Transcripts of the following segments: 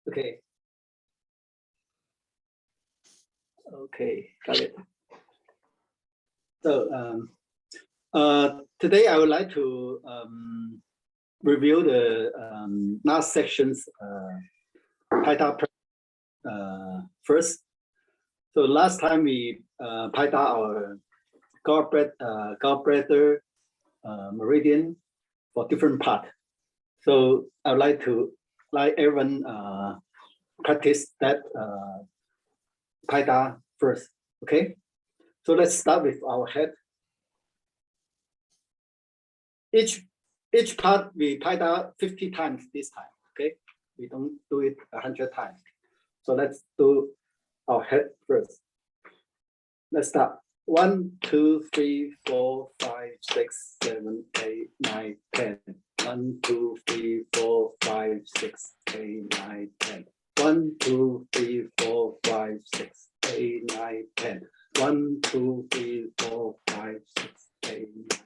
Okay. Okay, got it. So today I would like to review the last section's Paida first. So last time we Paida our gallbladder meridian for different part. So I would like to everyone practice that Paida first. Okay. So let's start with our head. Each part we Paida 50 times this time. Okay. We don't do it 100 times. So let's do our head first. Let's start. 1, 2, 3, 4, 5, 6, 7, 8, 9, 10. 1, 2, 3, 4, 5, 6, 8, 9, 10. 1, 2, 3, 4, 5, 6, 8, 9, 10. 1, 2, 3, 4, 5, 6, 8, 9.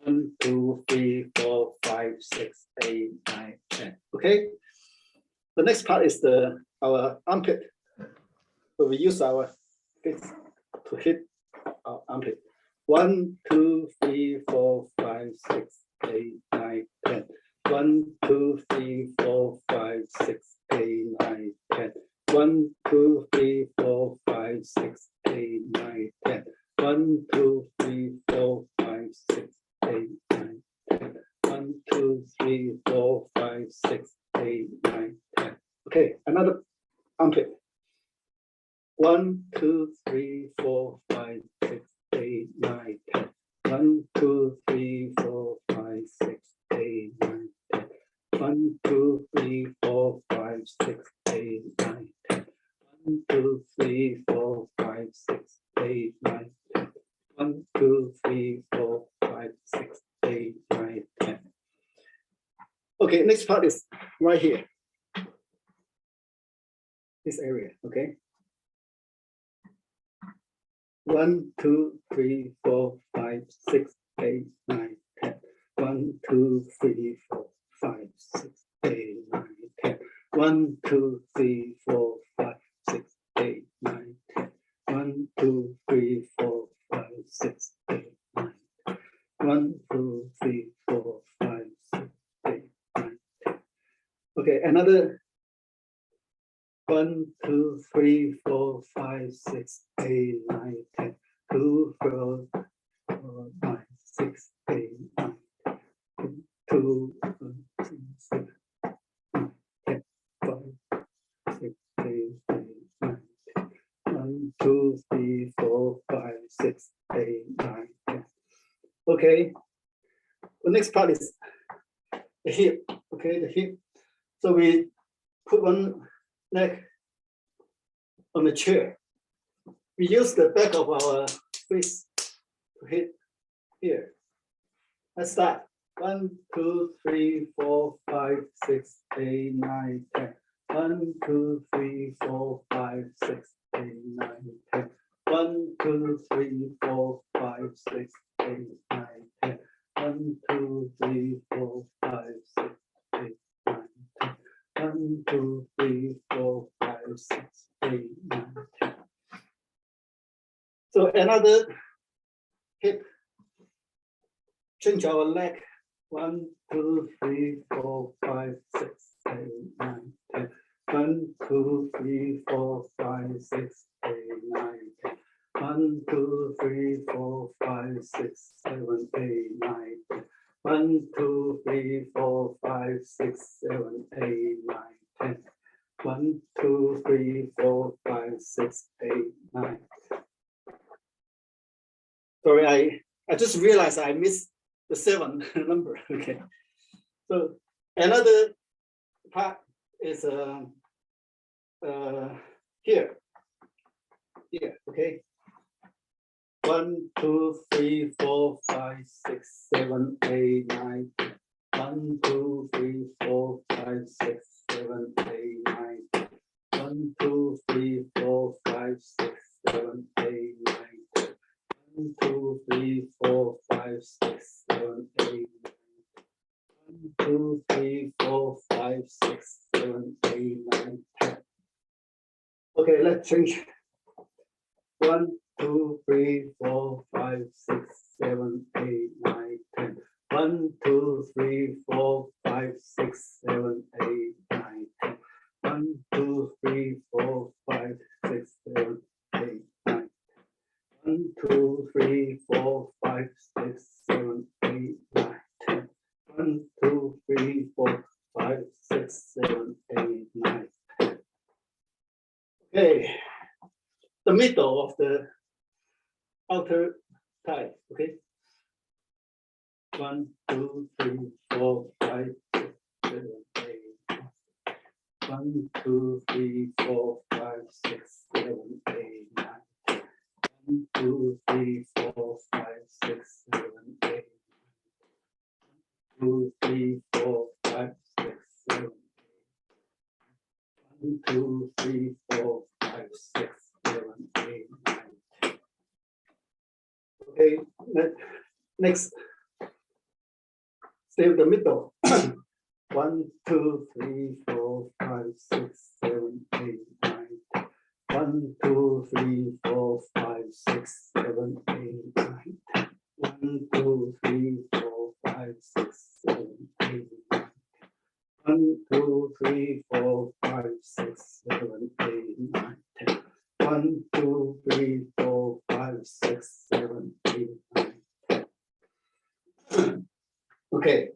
1, 2, 3, 4, 5, 6, 8, 9, 10. Okay. The next part is our armpit. So we use our fists to hit our armpit. 1, 2, 3, 4, 5, 6, 8, 9, 10. 1, 2, 3, 4, 5, 6, 8, 9, 10. 1, 2, 3, 4, 5, 6, 8, 9, 10. 1, 2, 3, 4, 5, 6, 8, 9, 10. 1, 2, 3, 4, 5, 6, 8, 9, 10. Okay, another armpit. 1, 2, 3, 4, 5, 6, 8, 9, 10. 1, 2, 3, 4, 5, 6, 8, 9, 10. 1, 2, 3, 4, 5, 6, 8, 9, 10. 1, 2, 3, 4, 5, 6, 8, 9, 10. 1, 2, 3, 4, 5, 6, 8, 9, 10. Okay, next part is right here. This area, okay? 1, 2, 3, 4, 5, 6, 8, 9, 10. 1, 2, 3, 4, 5, 6, 8, 9, 10. 1, 2, 3, 4, 5, 6, 8, 9, 10. 1, 2, 3, 4, 5, 6, 8, 9, 10. 1, 2, 3, 4, 5, 6, 8, 9, 10. Okay, another 1, 2, 3, 4, 5, 6, 8, 9, 10. 2, 4, 5, 6, 8, 9, 10. 2, 3, 6, 10. 5, 6, 8, 9, 10. 1, 2, 3, 4, 5, 6, 8, 9, 10. Okay. The next part is the hip. Okay, the hip. So we put one leg on the chair. We use the back of our fist to hit here. Let's start. 1, 2, 3, 4, 5, 6, 8, 9, 10. 1, 2, 3, 4, 5, 6, 8, 9, 10. 1, 2, 3, 4, 5, 6, 8, 9, 10. 1, 2, 3, 4, 5, 6, 8, 9, 10. 1, 2, 3, 4, 5, 6, 8, 9, 10. So another hip. Change our leg. 1, 2, 3, 4, 5, 6, 8, 9, 10. 1, 2, 3, 4, 5, 6, 8, 9, 10. 1, 2, 3, 4, 5, 6, 7, 8, 9, 10. 1, 2, 3, 4, 5, 6, 7, 8, 9, 10. 1, 2, 3, 4, 5, 6, 8, 9. Sorry, I just realized I missed the 7 number. Okay. So another part is here. Here, okay. 1, 2, 3, 4, 5, 6, 7, 8, 9, 10. 1, 2, 3, 4, 5, 6, 7, 8, 9, 10. 1, 2, 3, 4, 5, 6, 7, 8, 9, 10. 1, 2, 3, 4, 5, 6, 7, 8, 9, 1, 2, 3, 4, 5, 6, 7, 8, 8, 9, 10. Okay, let's change. 1, 2, 3, 4, 5, 6, 7, 8, 9, 10. 1, 2, 3, 4, 5, 6, 7, 8, 9, 10. 1, 2, 3, 4, 5, 6, 7, 8, 9. 1, 2, 3, 4, 5, 6, 7, 8, 9, 10. 1, 2, 3, 4, 5, 6, 7, 8, 9, 10. Okay, the middle of the outer thigh. Okay. 1, 2, 3, 4, 5, 6, 7, 8. 1, 2, 3, 4, 5, 6, 7, 8, 9. 1, 2, 3, 4, 5, 6, 7, 8. 2, 3, 4, 5, 6, 7, 8. 1, 2, 3, 4, 5, 6, 7, 8, 9. Okay, next. Still the middle. 1, 2, 3, 4, 5, 6, 7, 8, 9. 1, 2, 3, 4, 5, 6, 7, 8, 9. 1, 2, 3, 4, 5, 6, 7, 8, 9. 1, 2, 3, 4, 5, 6, 7, 8, 9, 10. 1, 2, 3, 4, 5, 6, 7, 8, 9, 10. Okay,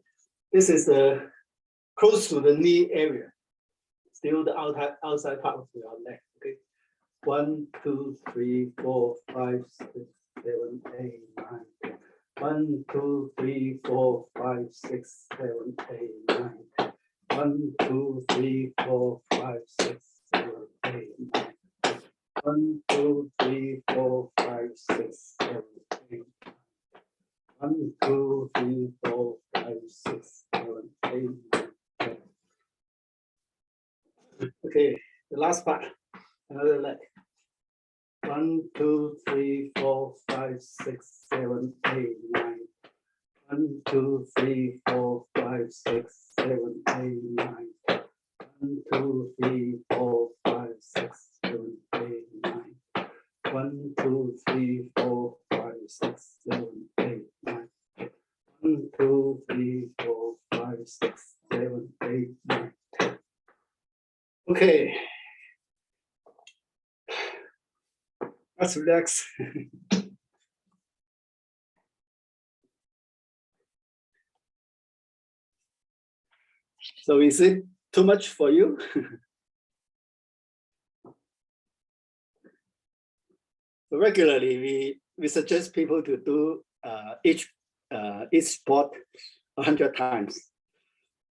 this is close to the knee area. Still the outside part of your leg. Okay. 1, 2, 3, 4, 5, 6, 7, 8, 9, 10. 1, 2, 3, 4, 5, 6, 7, 8, 9, 10. 1, 2, 3, 4, 5, 6, 7, 8, 9. 1, 2, 3, 4, 5, 6, 7, 8. 1, 2, 3, 4, 5, 6, 7, 8, 9, 10. Okay, the last part, another leg. 1, 2, 3, 4, 5, 6, 7, 8, 9. 1, 2, 3, 4, 5, 6, 7, 8, 9. 1, 2, 3, 4, 5, 6, 7, 8, 9. 1, 2, 3, 4, 5, 6, 7, 8, 9. 1, 2, 3, 4, 5, 6, 7, 8, 9, 10. Okay. Let's relax. So is it too much for you? So regularly, we suggest people to do each sport 100 times.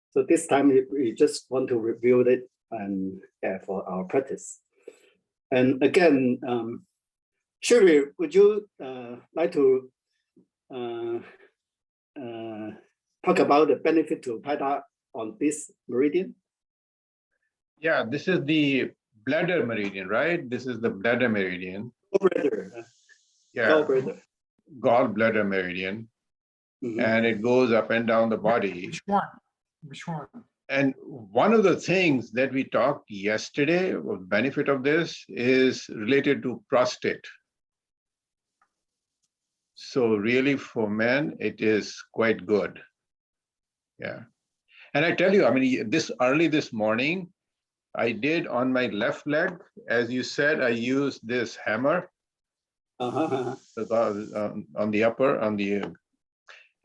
So this time we just want to review it and for our practice. And again, Shiri, would you like to talk about the benefit to Paida on this meridian? Yeah, this is the bladder meridian, right? This is the bladder meridian. Gallbladder. Yeah, gallbladder meridian. Mm-hmm. And it goes up and down the body. Which one? Which one? And one of the things that we talked yesterday, the benefit of this is related to prostate. So really for men, it is quite good. Yeah. And I tell you, I mean, early this morning, I did on my left leg, as you said, I used this hammer on the upper, and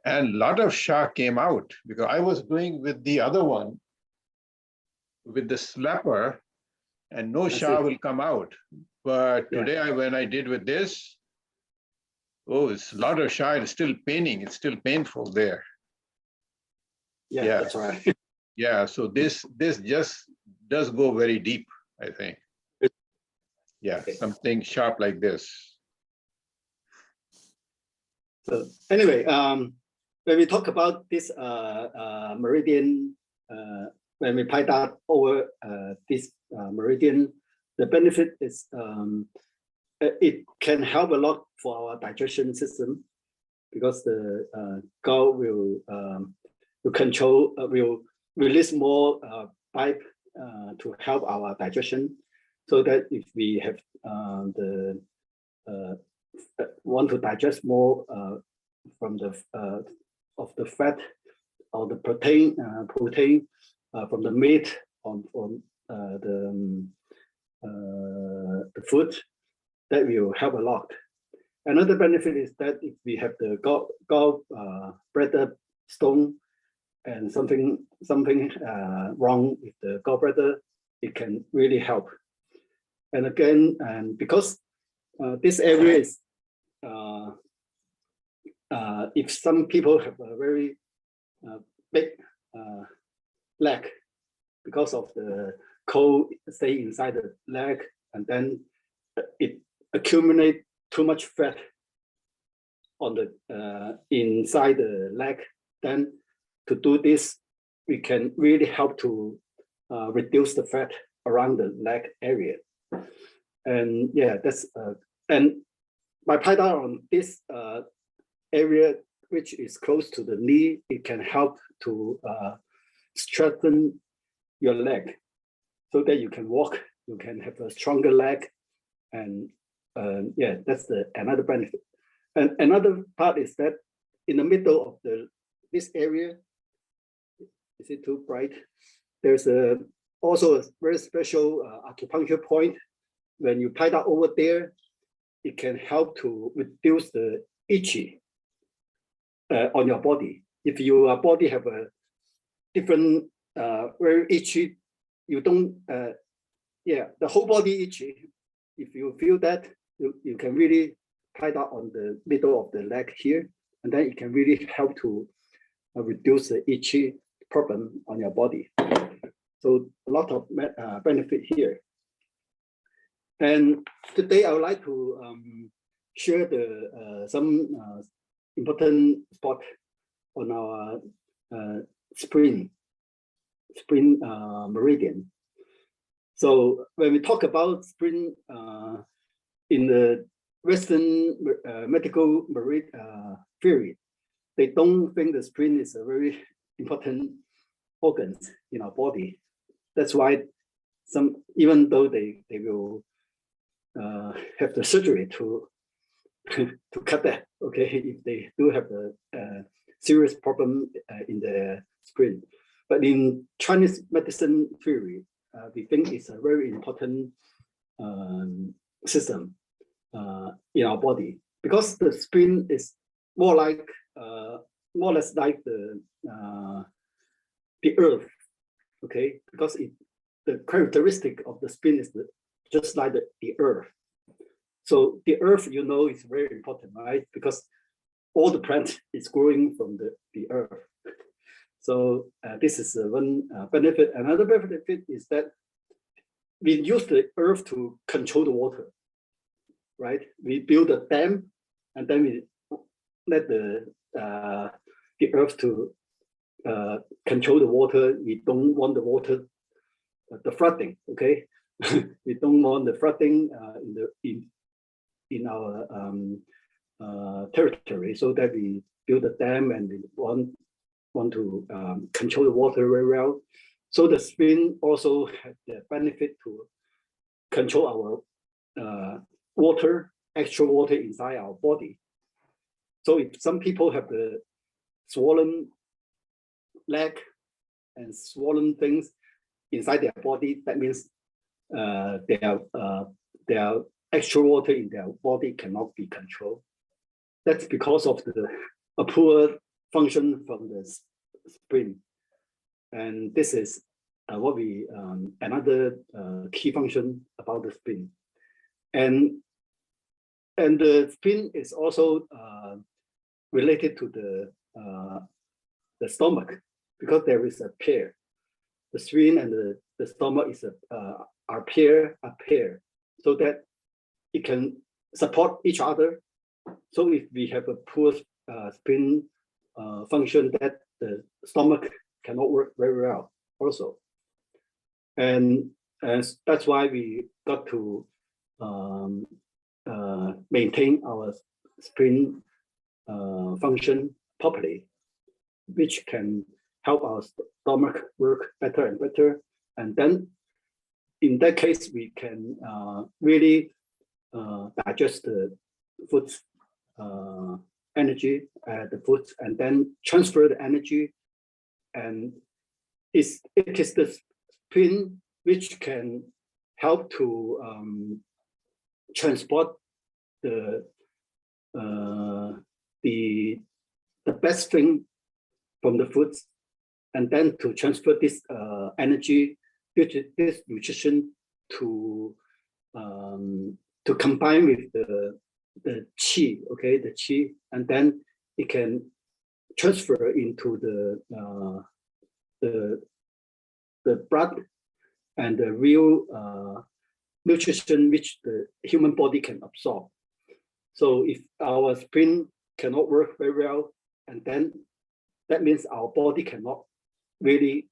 a lot of sha came out because I was doing with the other one, with the slapper, and no sha will come out. But today, when I did with this, oh, it's a lot of sha. It's still paining. It's still painful there. Yeah, that's right. Yeah, so this just does go very deep, I think. Yeah, something sharp like this. So anyway, when we talk about this meridian, when we Paida over this meridian, the benefit is it can help a lot for our digestion system because the gall will control, will release more bile to help our digestion, so that if we have want to digest more from the of the fat or the protein from the meat from the food, that will help a lot. Another benefit is that if we have the gallbladder stone and something wrong with the gallbladder, it can really help. And again, and because this area is, if some people have a very big leg, because of the cold stay inside the leg, and then it accumulate too much fat on the inside the leg, then to do this, we can really help to reduce the fat around the leg area. And yeah, that's and by Paida on this area, which is close to the knee, it can help to strengthen your leg, so that you can walk, you can have a stronger leg. And yeah, that's another benefit. And another part is that in the middle of this area, is it too bright? There's also a very special acupuncture point. When you Paida over there, it can help to reduce the itchy on your body. If your body have a different very itchy, you don't yeah, the whole body itchy. If you feel that, you can really Paida on the middle of the leg here, and then it can really help to reduce the itchy problem on your body. So a lot of benefit here. And today I would like to share some important spot on our spring meridian. So when we talk about spring in the Western medical theory, they don't think the spleen is a very important organ in our body. That's why even though they will have the surgery to cut that, okay, if they do have a serious problem in the spleen. But in Chinese medicine theory, we think it's a very important system in our body, because the spleen is more or less like the earth, okay? Because the characteristic of the spleen is just like the earth. So the earth, you know, is very important, right? Because all the plant is growing from the earth. So this is one benefit. Another benefit is that we use the earth to control the water, right? We build a dam, and then we let the earth to control the water. We don't want the water, the flooding, okay? We don't want the flooding in our territory, so that we build a dam, and we want to control the water very well. So the spleen also has the benefit to control our extra water inside our body. So if some people have the swollen leg and swollen things inside their body, that means their extra water in their body cannot be controlled. That's because of a poor function from the spleen. And this is what we another key function about the spleen. And the spleen is also related to the stomach, because there is a pair. The spleen and the stomach is are pair, so that it can support each other. So if we have a poor spleen function, that the stomach cannot work very well also. And that's why we got to maintain our spleen function properly, which can help our stomach work better and better, And then in that case, we can really digest the food's energy, the food, and then transfer the energy. And it is the spin which can help to transport the best thing from the foods, and then to transfer this energy, this nutrition to combine with the qi, okay, the qi, and then it can transfer into the blood and the real nutrition which the human body can absorb. So if our spleen cannot work very well, and then that means our body cannot really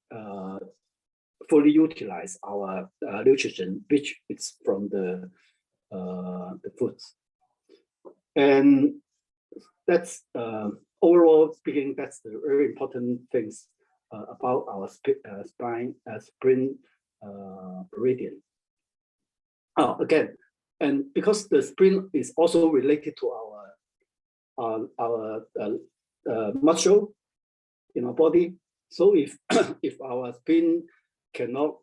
fully utilize our nutrition, which is from the foods. And that's overall speaking, that's the very important things about our spine spleen meridian. Again, and because the spleen is also related to our muscle in our body, so if if our spleen cannot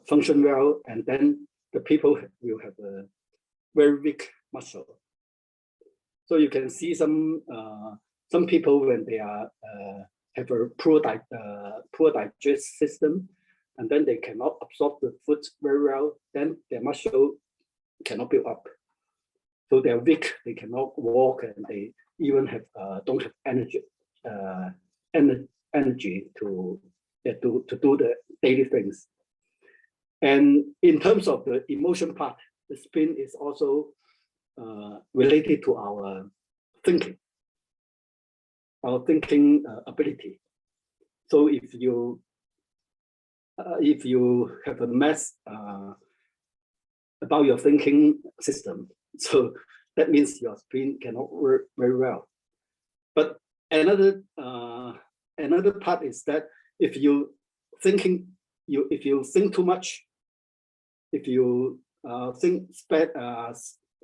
function well, and then the people will have a very weak muscle. So you can see some people when they are have a poor digest system, and then they cannot absorb the food very well, then their muscle cannot build up. So they're weak, they cannot walk, and they even have don't have energy to do the daily things. And in terms of the emotion part, the spleen is also related to our thinking ability. So if you have a mess about your thinking system, so that means your spleen cannot work very well. But another part is that if you think too much, if you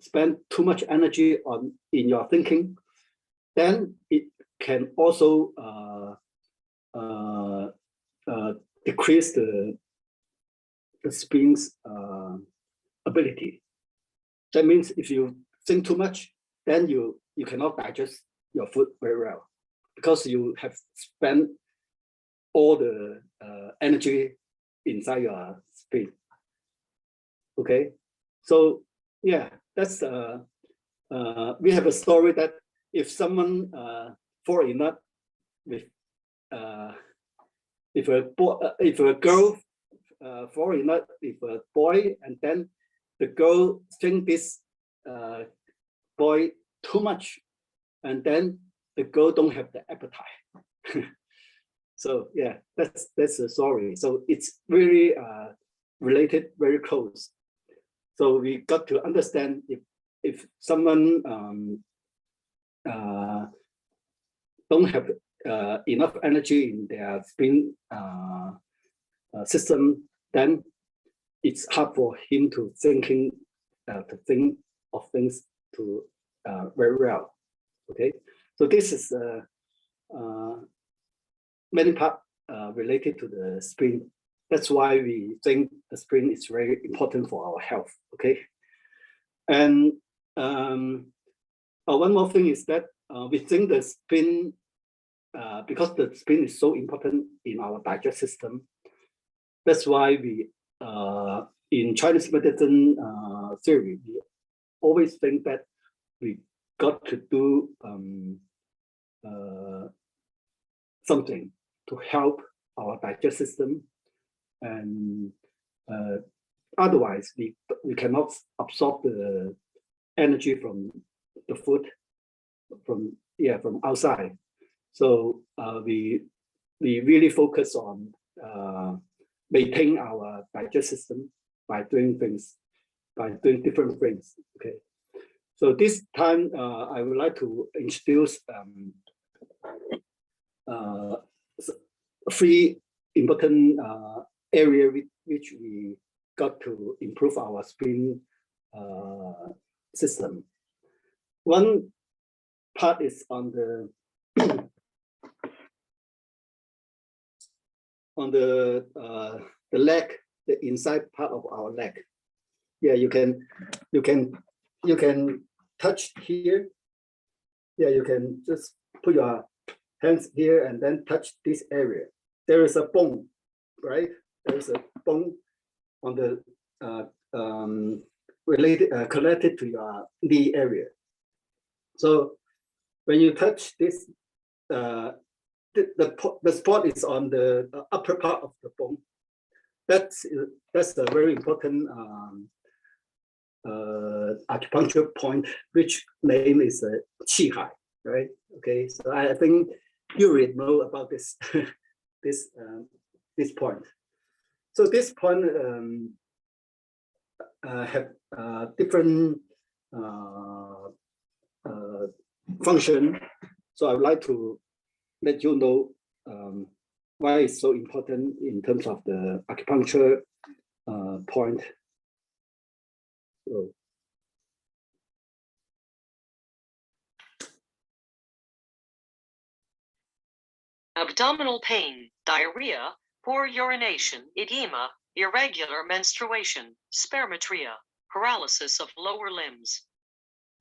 spend too much energy in your thinking, then it can also decrease the spleen's ability. That means if you think too much, then you cannot digest your food very well, because you have spent all the energy inside your spleen. Okay, so yeah, that's we have a story that if someone fall in love with if a girl fall in love with a boy, and then the girl think this boy too much, and then the girl don't have the appetite. So yeah, that's the story. So it's really related, very close. So we got to understand if someone don't have enough energy in their spleen system, then it's hard for him to think of things to very well. Okay, so this is many part related to the spleen. That's why we think the spleen is very important for our health. Okay, and one more thing is that we think the spleen, because the spleen is so important in our digestive system. That's why we in Chinese medicine theory, we always think that we got to do something to help our digestive system, and otherwise we cannot absorb the energy from the food from outside. So we really focus on maintaining our digestive system by doing different things. Okay, so this time I would like to introduce 3 important area which we got to improve our spleen system. One part is on the leg, the inside part of our leg. Yeah, you can touch here. Yeah, you can just put your hands here and then touch this area. There is a bone, right? There is a bone on the connected to your knee area. So when you touch this, the spot is on the upper part of the bone. That's a very important acupuncture point, which name is Qi Hai, right? Okay, so I think you already know about this this point. So this point have different function. So I would like to let you know why it's so important in terms of the acupuncture point. So, abdominal pain, diarrhea, poor urination, edema, irregular menstruation, spermatria, paralysis of lower limbs.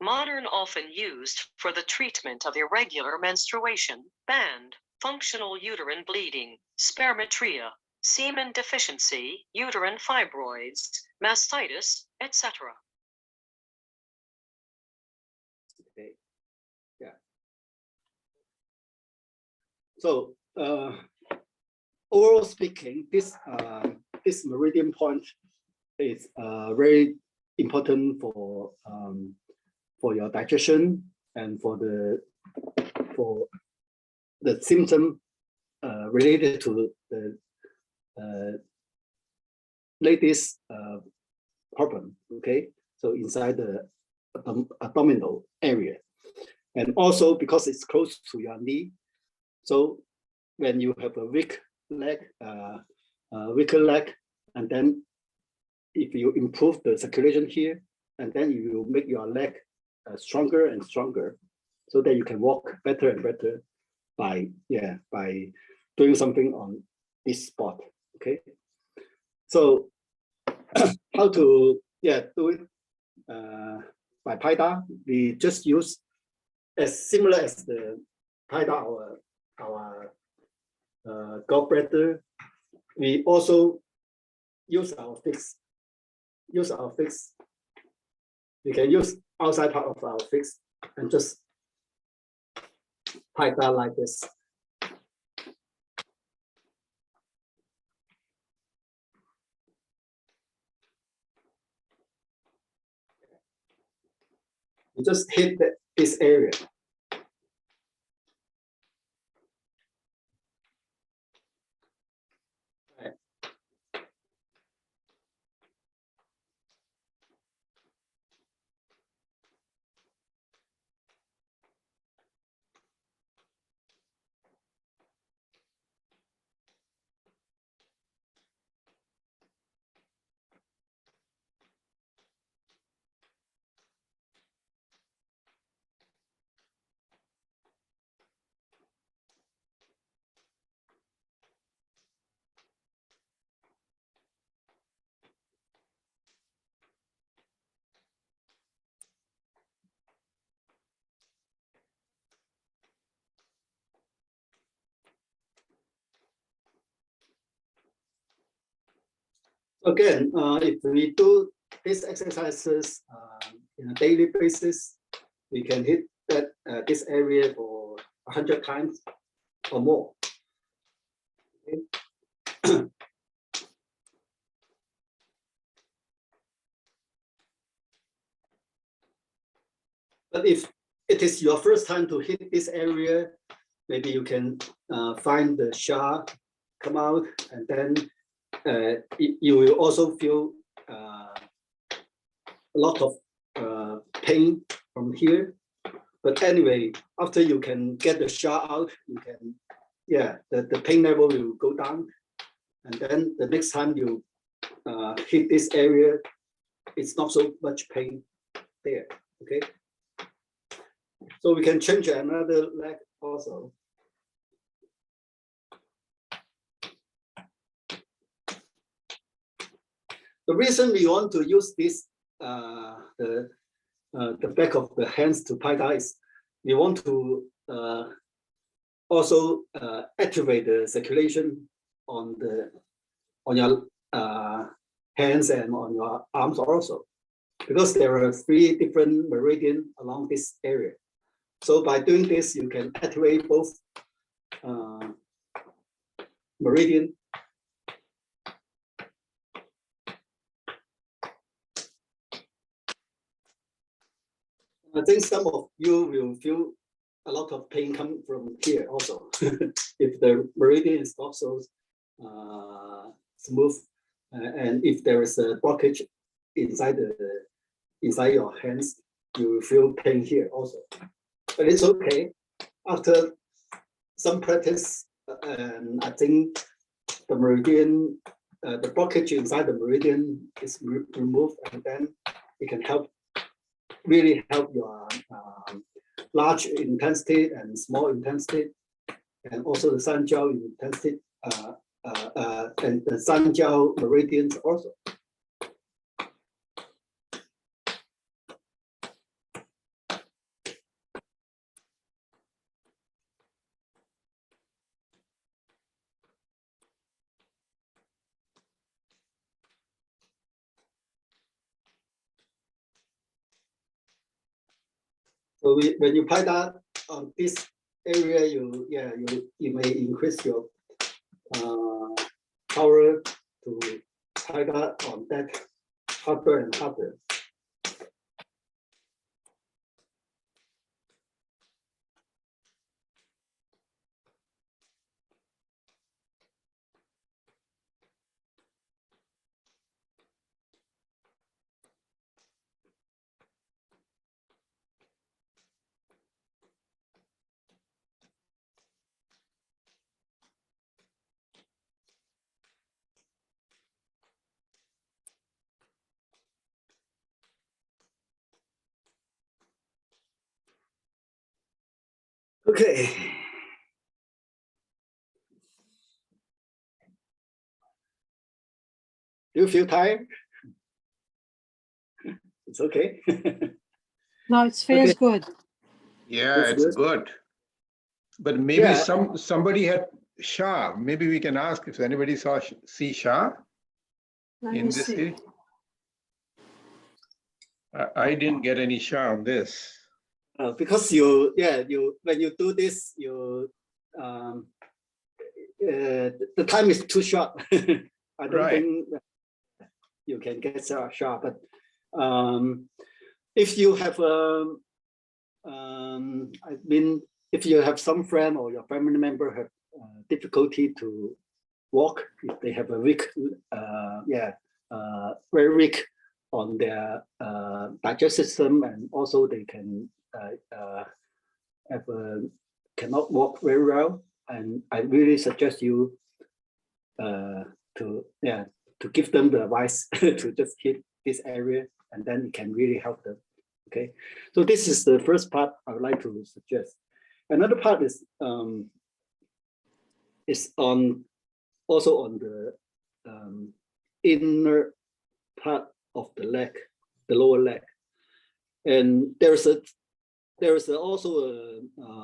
Modern often used for the treatment of irregular menstruation, banned, functional uterine bleeding, spermatria, semen deficiency, uterine fibroids, mastitis, etc. okay, yeah. So overall speaking, this meridian point is very important for your digestion and for the symptom related to the ladies problem. Okay, so inside the abdominal area, and also because it's close to your knee. So when you have a weaker leg, and then if you improve the circulation here, and then you will make your leg stronger and stronger, so that you can walk better and better by doing something on this spot. Okay, so how to do it by Paida? We just use as similar as the Paida our gallbladder. We also use our fix. We can use outside part of our fix and just Paida like this. You just hit this area. Again, if we do these exercises in a daily basis, we can hit that this area for 100 times or more. Okay. But if it is your first time to hit this area, maybe you can find the sha come out, and then you will also feel a lot of pain from here. But anyway, after you can get the sha out, you can, the pain level will go down. And then the next time you hit this area, it's not so much pain there. Okay. So we can change another leg also. The reason we want to use this, the back of the hands to Paida is we want to also activate the circulation on your hands and on your arms also, because there are 3 different meridians along this area. So by doing this, you can activate both meridian. I think some of you will feel a lot of pain come from here also. If the meridian is not so smooth, and if there is a blockage inside your hands, you will feel pain here also. But it's okay. After some practice, I think the meridian, the blockage inside the meridian is removed, and then it can really help your large intensity and small intensity, and also the Sanjiao intensity and the Sanjiao meridians also. So when you Paida on this area, you may increase your power to Paida on that harder and harder. Okay. Do you feel tired? It's okay. No, it feels good. Yeah, That's it's good. But maybe Yeah. somebody had Shah. Maybe we can ask if anybody see Shah Let in me this see. here. I didn't get any Shah on this. Because when you do this, the time is too short. I don't think you can get sharp. But if you have if you have some friend or your family member have difficulty to walk, if they have a weak, very weak on their digestive system, and also they can cannot walk very well, and I really suggest you to give them the advice to just hit this area, and then it can really help them. Okay, so this is the first part I would like to suggest. Another part is also on the inner part of the leg, the lower leg, and there is also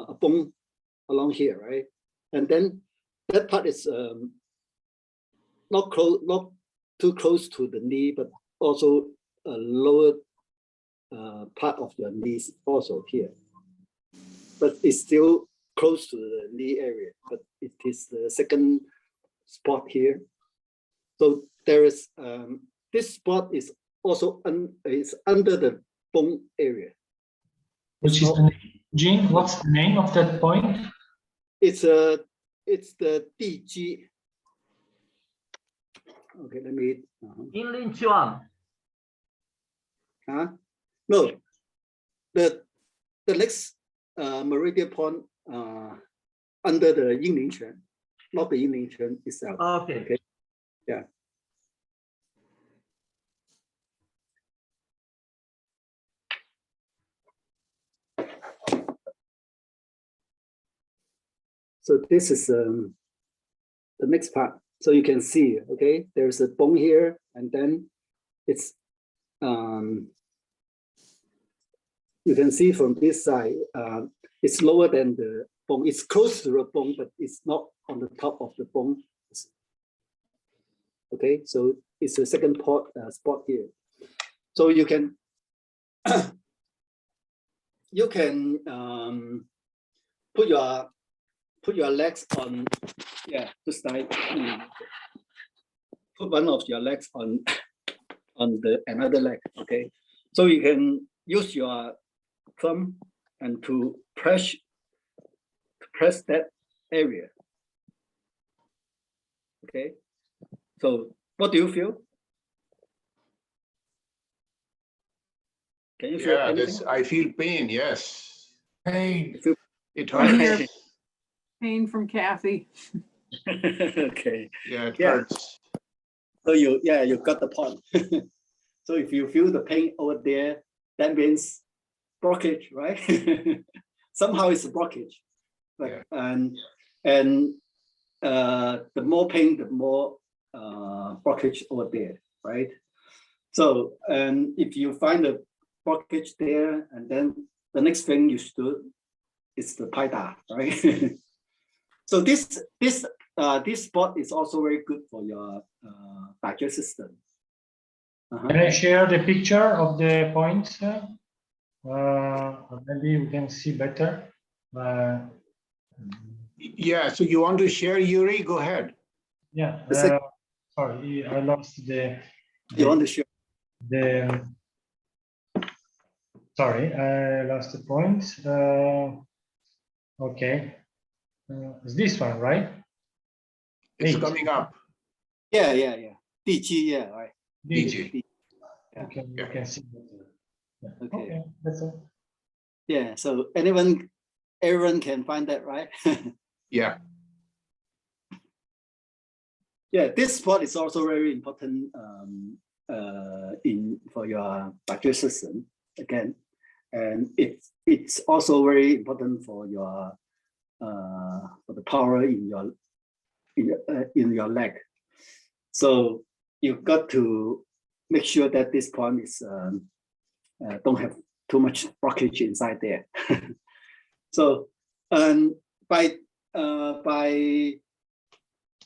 a bone along here, right? And then that part is not too close to the knee, but also a lower part of your knees also here. But it's still close to the knee area, but it is the second spot here. So there is this spot is also is under the bone area. Which is the name? Gene, what's the name of that point? It's the DG. Okay, let me. Inlin Chuan. No, the next meridian point under the Yinling Quan, not the Yinling Quan itself. Okay. Yeah. So this is the next part. So you can see, okay, there's a bone here, and then it's you can see from this side, it's lower than the bone. It's close to the bone, but it's not on the top of the bone. Okay, so it's the second spot here. So you can you can put your legs on, yeah, just like put one of your legs on the another leg. Okay, so you can use your thumb and to press that area. Okay, so what do you feel? Can you feel Yeah, anything? this, I feel pain, yes. Pain. It I hear hurts. pain from Kathy. Okay, Yeah, it Yeah. hurts. so you got the point. So if you feel the pain over there, that means blockage, right? Somehow it's a blockage. Like, and the more pain, the more blockage over there, right? So, and if you find a blockage there, and then the next thing you should do is the Paida, right? So this spot is also very good for your digestive system. Can I share the picture of the points? Maybe we can see better. Yeah, so you want to share, Yuri? Go ahead. Yeah. Sorry, I lost You want to share? Sorry, I lost the point. Okay. It's this one, right? It's 8. coming up. Yeah. DG, yeah, right. DG. Yeah. Okay, you can see better. Yeah. Okay. Okay, that's it. Yeah, so everyone can find that, right? Yeah. Yeah, this spot is also very important for your digestive system again, and it's also very important for your for the power in your leg. So you've got to make sure that this point is don't have too much blockage inside there. So by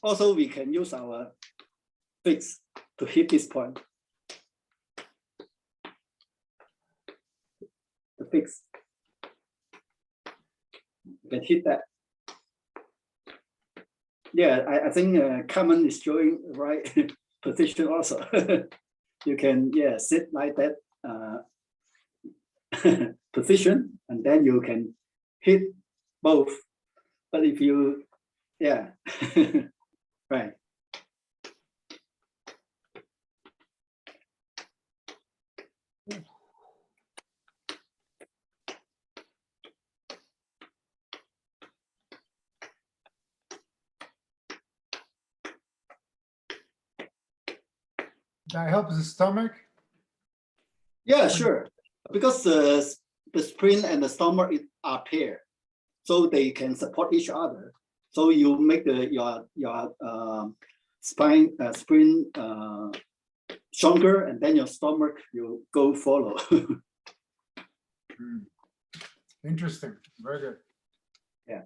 also we can use our fix to hit this point. The fix. You can hit that. Yeah, I think Carmen is showing the right position also. You can, yeah, sit like that position, and then you can hit both. But if you, yeah, right. That helps the stomach. Yeah, sure. Because the spleen and the stomach are paired, so they can support each other. So you make your spine spleen stronger, and then your stomach will go follow. Interesting. Very good. Yeah.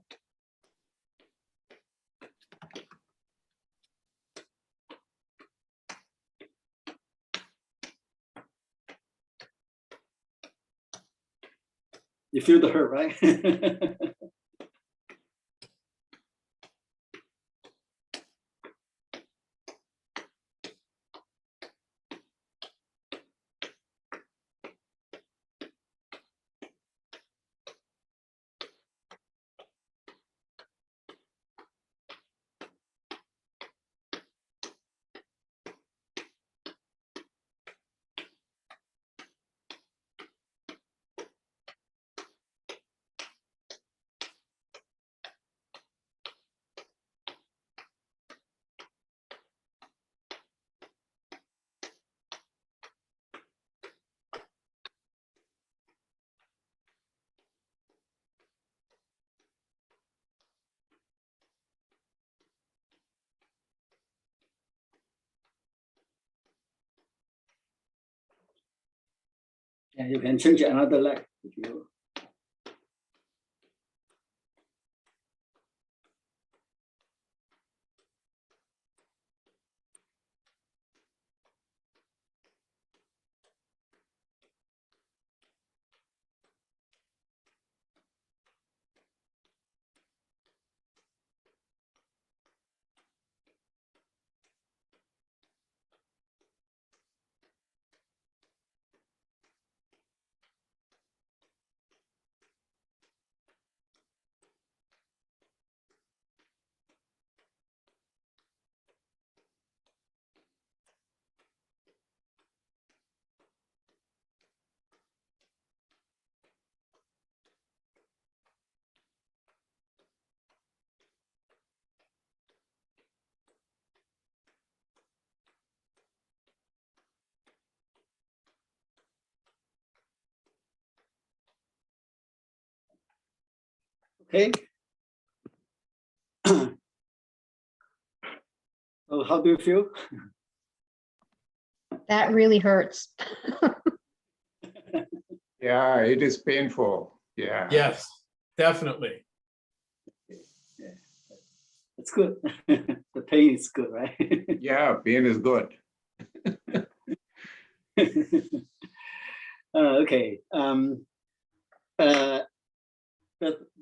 You feel the hurt, right? And you can change another leg if you. Okay. So how do you feel? That really hurts. Yeah, it is painful. Yeah. Yes, definitely. It's good. The pain is good, right? Yeah, pain is good. Okay.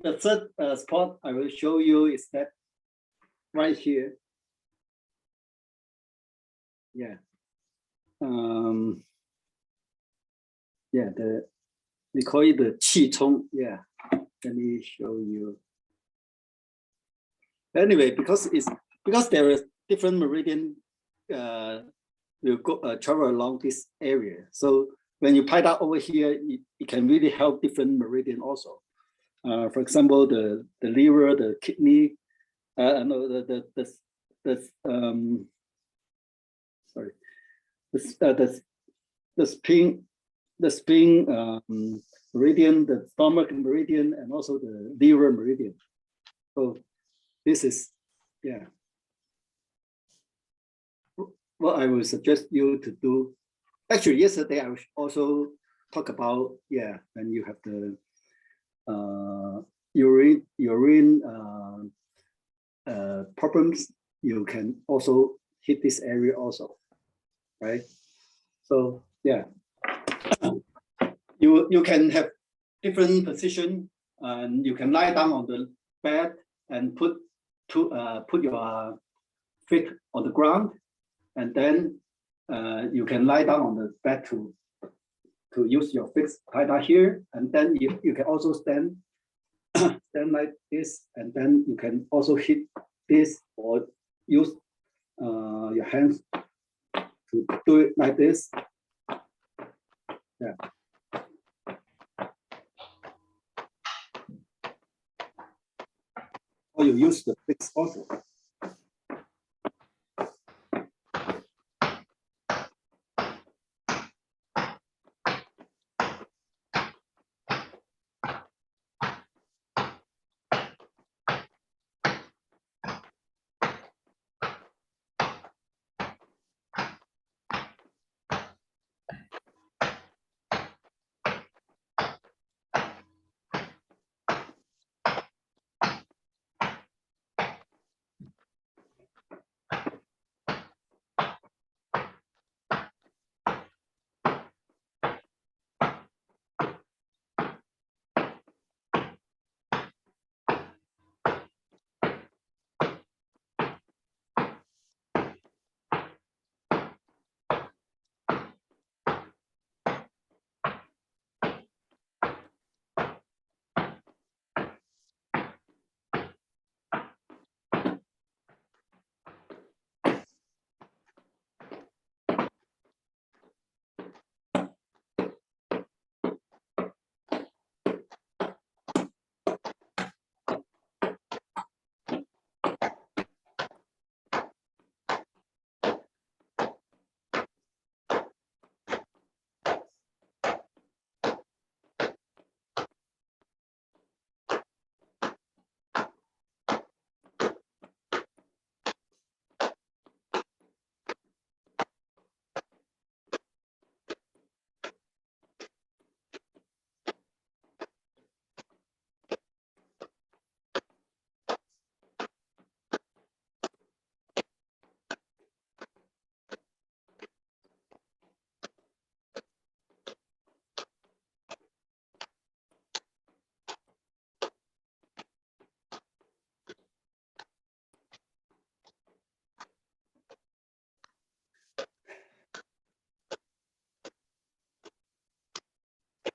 The third spot I will show you is that right here. Yeah. Yeah, we call it the qi chong. Yeah. Let me show you. Anyway, because there is different meridian will go travel along this area. So when you Paida over here, it can really help different meridian also. For example, the liver, the kidney, no, sorry, the spine meridian, the stomach meridian, and also the liver meridian. So this is, yeah, what I would suggest you to do. Actually, yesterday I also talk about, yeah, when you have the urine problems, you can also hit this area also, right? So yeah, you can have different position, and you can lie down on the bed and put your feet on the ground, and then you can lie down on the bed to use your fixed Paida here, and then you can also stand like this, and then you can also hit this or use your hands to do it like this. Yeah. Or you use the fix also.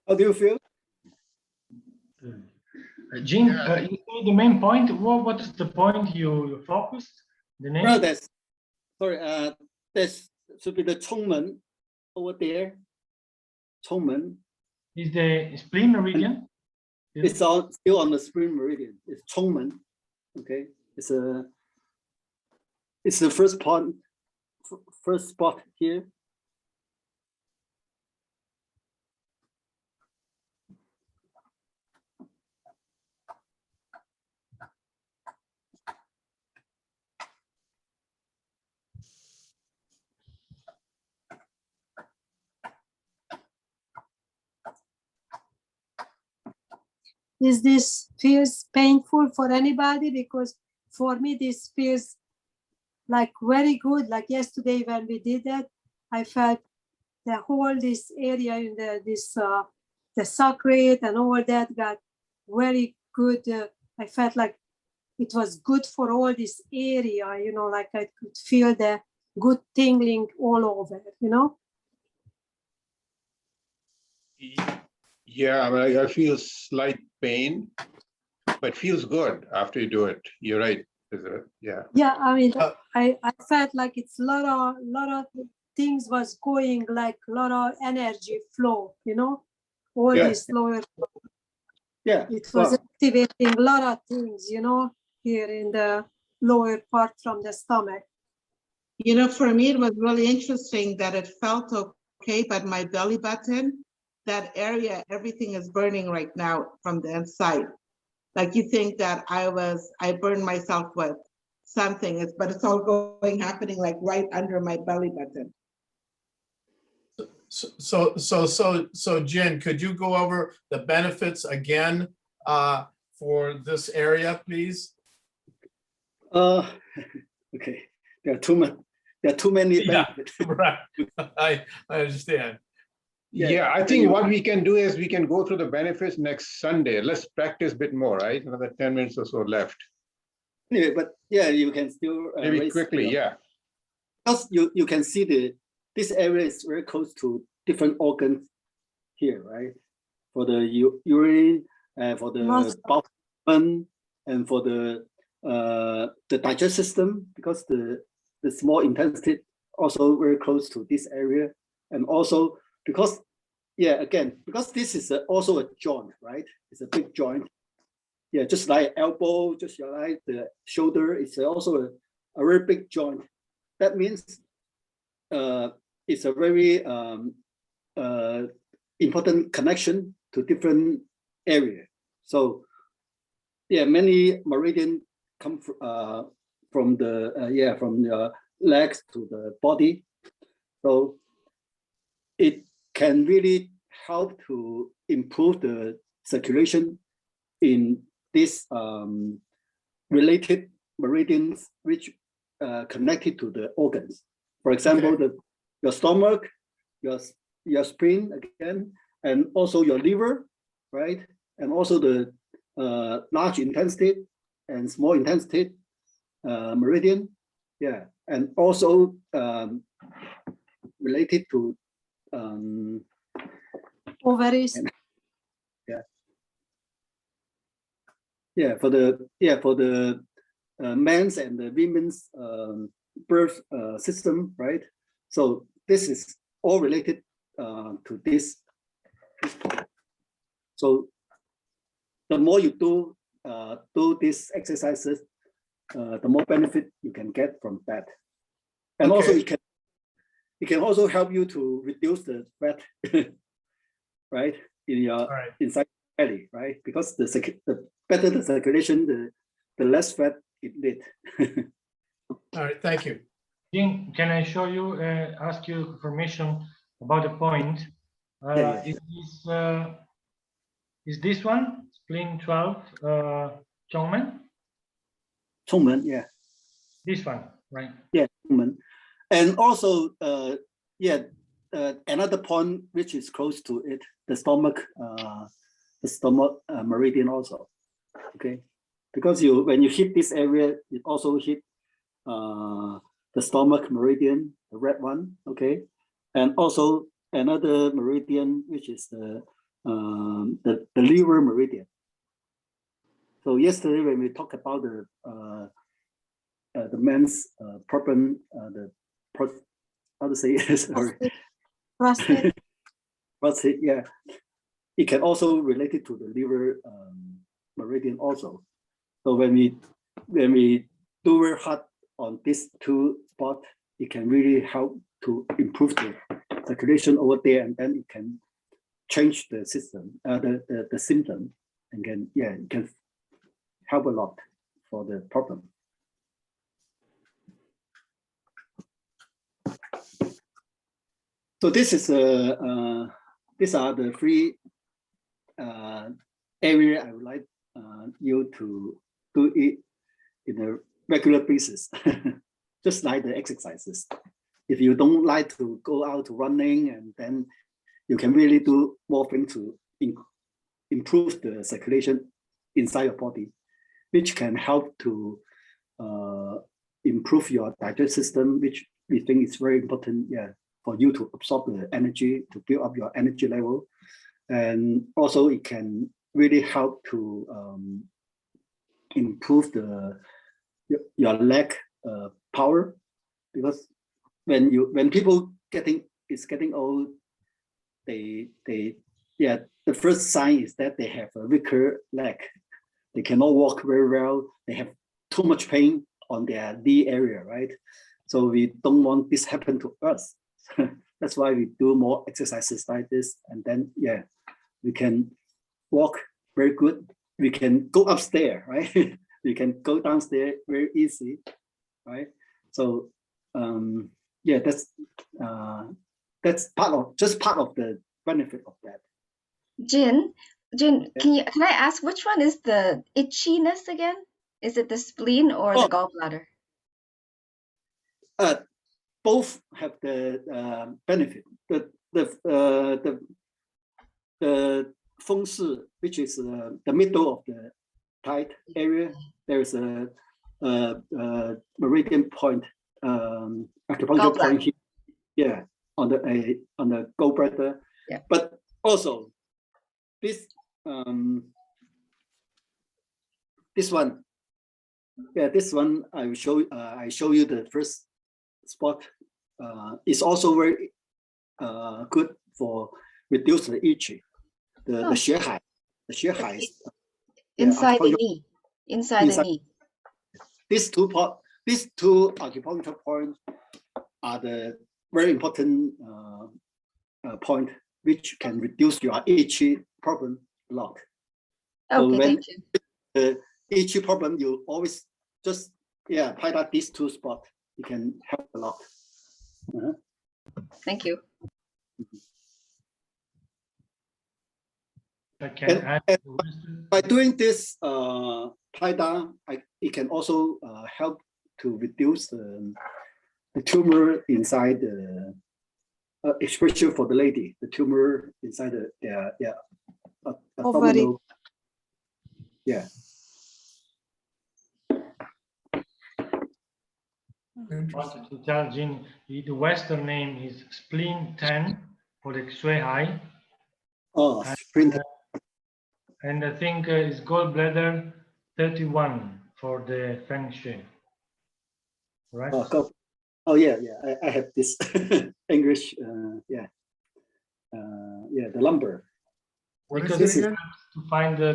How do you feel? Jean, you say the main point. What is the point you focused? The name? No, that's sorry. This should be the Chongmen over there. Chongmen. Is the spleen meridian? It's all still on the spring meridian. It's Chongmen. Okay. It's the first point, first spot here. Is this feels painful for anybody? Because for me, this feels like very good. Like yesterday when we did that, I felt the whole this area in the sacred and all that got very good. I felt like it was good for all this area, you know, like I could feel the good tingling all over, you know? Yeah, I mean, I feel slight pain, but feels good after you do it. You're right. Yeah. Yeah, I mean, Uh, I felt like it's a lot of things was going, like a lot of energy flow, you know, all Yeah. this lower, Yeah. it was Well, activating a lot of things, you know, here in the lower part from the stomach. You know, for me, it was really interesting that it felt okay, but my belly button, that area, everything is burning right now from the inside. Like you think that I burned myself with something, but it's all happening like right under my belly button. So Jen, could you go over the benefits again for this area, please? okay. There are too many. There are too many Yeah. benefits. Right. I understand. Yeah, I think what we can do is we can go through the benefits next Sunday. Let's practice a bit more, right? Another 10 minutes or so left. Anyway, but yeah, you can still Maybe raise quickly, your- yeah. Because you can see this area is very close to different organs here, right? For the urine, for the Muscle. bowel movement, and for the digestive system, because the small intestine also very close to this area, and also because because this is also a joint, right? It's a big joint. Yeah, just like elbow, just like the shoulder, it's also a very big joint. That means it's a very important connection to different area. So yeah, many meridian come from the legs to the body. So it can really help to improve the circulation in these related meridians which connected to the organs. For example, your stomach, your spleen again, and also your liver, right? And also the large intestine and small intestine meridian, yeah, and also related to Ovaries. for the men's and the women's birth system, right? So this is all related to this point. So the more you do these exercises, the more benefit you can get from that. And also it can also help you to reduce the fat, right? In your inside belly, right? Because the better the circulation, the less fat it need. All right, thank you. Jean, can I show you, ask you information about the point? Yeah. Is this one, spleen 12, Chongmen? Chongmen, yeah. This one, right? Yeah, Chongmen. And also, another point which is close to it, the stomach meridian also. Okay, because when you hit this area, it also hit the stomach meridian, the red one. Okay, and also another meridian which is the the liver meridian. So yesterday when we talked about the men's problem, how to say sorry, Prostate. prostate, yeah, it can also relate it to the liver meridian also. So when we do very hard on these two spots, it can really help to improve the circulation over there, and then it can change the system, the symptom, and can, yeah, it can help a lot for the problem. So this is these are the three area I would like you to do it in a regular basis, just like the exercises. If you don't like to go out running, and then you can really do more things to improve the circulation inside your body, which can help to improve your digestive system, which we think is very important, yeah, for you to absorb the energy, to build up your energy level. And also it can really help to improve your leg power, because when people getting old, they yeah, the first sign is that they have a weaker leg. They cannot walk very well. They have too much pain on their knee area, right? So we don't want this happen to us. That's why we do more exercises like this, and then yeah, we can walk very good. We can go upstairs, right? We can go downstairs very easy, right? So yeah, that's part of the benefit of that. Jin, can I ask which one is the itchiness again? Is it the spleen or the gallbladder? Both have the benefit. The feng shi, which is the middle of the tight area, there is a meridian point, acupuncture point here, yeah, on the gallbladder. Yeah. But also this this one, yeah, this one I will show. I show you the first spot. Is also very good for reduce the itchy. The 血海, the 血海 is inside the knee. Inside the knee. These two acupuncture points are the very important point, which can reduce your itchy problem a lot. Okay, so when thank you. The itchy problem, you always just tie up these two spots. It can help a lot. Thank you. I can add by doing this Paida, it can also help to reduce the tumor inside the, especially for the lady, the tumor inside the abdominal. Yeah. wanted to tell Jin, the Western name is spleen 10 for the Shui Hai. Oh, spleen 10. And I think is gallbladder 31 for the Feng Shui. Right? Oh yeah. I have this English. Yeah, the number. Because What is it it helps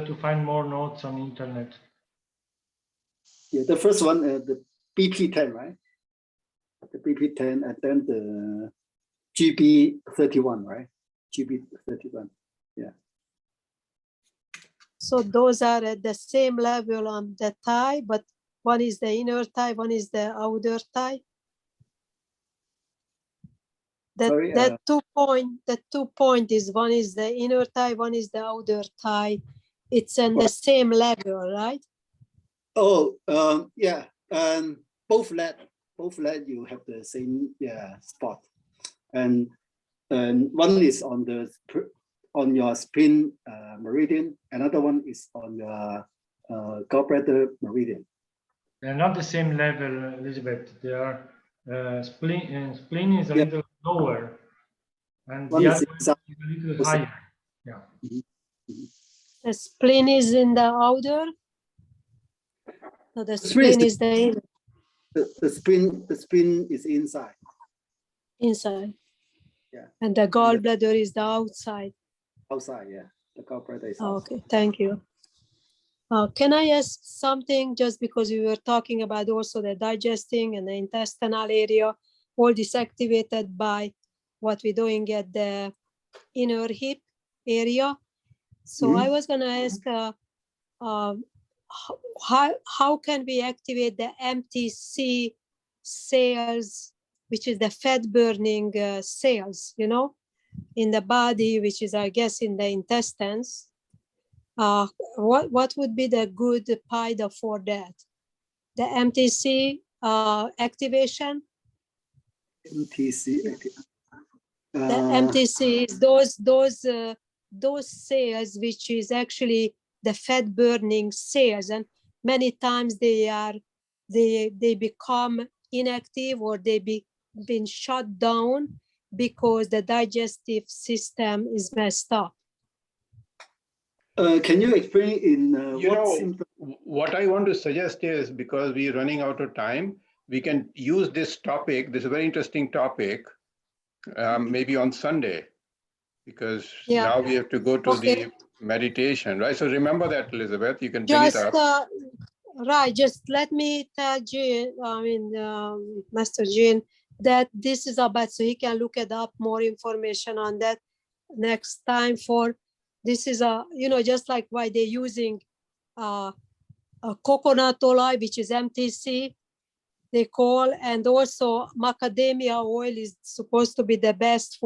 to find more notes on internet. Yeah, the first one, the BP10, right? The BP10, and then the GB31, right? GB31. Yeah. So those are at the same level on the thigh, but one is the inner thigh, one is the outer thigh. Sorry, The 2 point is one is the inner thigh, one is the outer thigh. It's in the same level, right? Oh, yeah, and both leg you have the same spot, and one is on your spleen meridian, another one is on your gallbladder meridian. They're not the same level, Elizabeth. They are spleen is a little lower, and One the is other one is a little higher. Yeah. The spleen is in the outer. No, the spleen is the inner, The spleen is inside. inside. Yeah. And the gallbladder is the outside. Outside, yeah. The gallbladder is Oh, outside. okay, thank you. Can I ask something, just because we were talking about also the digesting and the intestinal area, all this activated by what we're doing at the inner hip area. So I was gonna ask, how can we activate the MTC cells, which is the fat burning cells, you know, in the body, which is, I guess, in the intestines. What would be the good Paida for that? The MTC activation? MTC. The MTC is those cells which is actually the fat burning cells, and many times they become inactive, or been shut down because the digestive system is messed up. Can you explain in You what know, symptoms? what I want to suggest is, because we're running out of time, we can use this topic, this very interesting topic, maybe on Sunday, because Yeah. now we have to go to Okay. the meditation, right? So remember that, Elizabeth, you can bring it Just up. right, just let me tell Jean, Master Jean, that this is about, so he can look it up, more information on that next time. For this is just like why they're using a coconut oil, which is MTC, they call, and also macadamia oil is supposed to be the best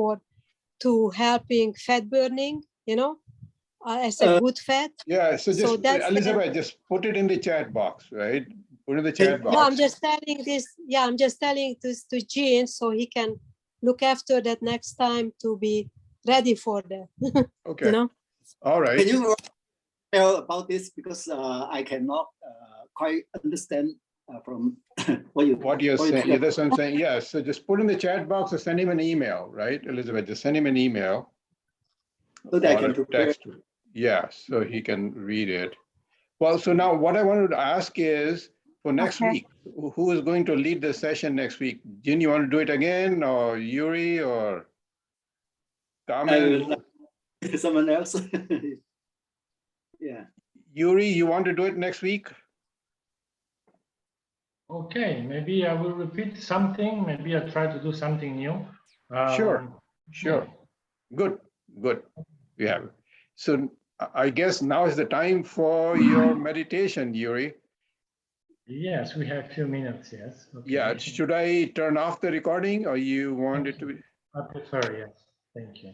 to helping fat burning, as a good fat. Yeah, so just, that's Elizabeth, just put it in the chat box, right? Put it in the chat box. No, I'm just telling this. Yeah, I'm just telling this to Jean so he can look after that next time to be ready for that. Okay. All right. Can you tell about this, because I cannot quite understand from what you're saying. Yeah, that's what I'm saying. Yeah, so just put in the chat box or send him an email, right, Elizabeth? Just send him an email. So that I or can a prepare. text. Yeah, so he can read it. Well, so now what I wanted to ask is, for next week, who is going to lead the session next week? Jin, you want to do it again, or Yuri, or Carmen? Someone else. Yeah. Yuri, you want to do it next week? Okay, maybe I will repeat something. Maybe I'll try to do something new. Sure. Good. We have it. So I guess now is the time for your meditation, Yuri. Yes, we have a few minutes, yes. Okay. Yeah, should I turn off the recording, or you want it to be? I prefer, yes. Thank you.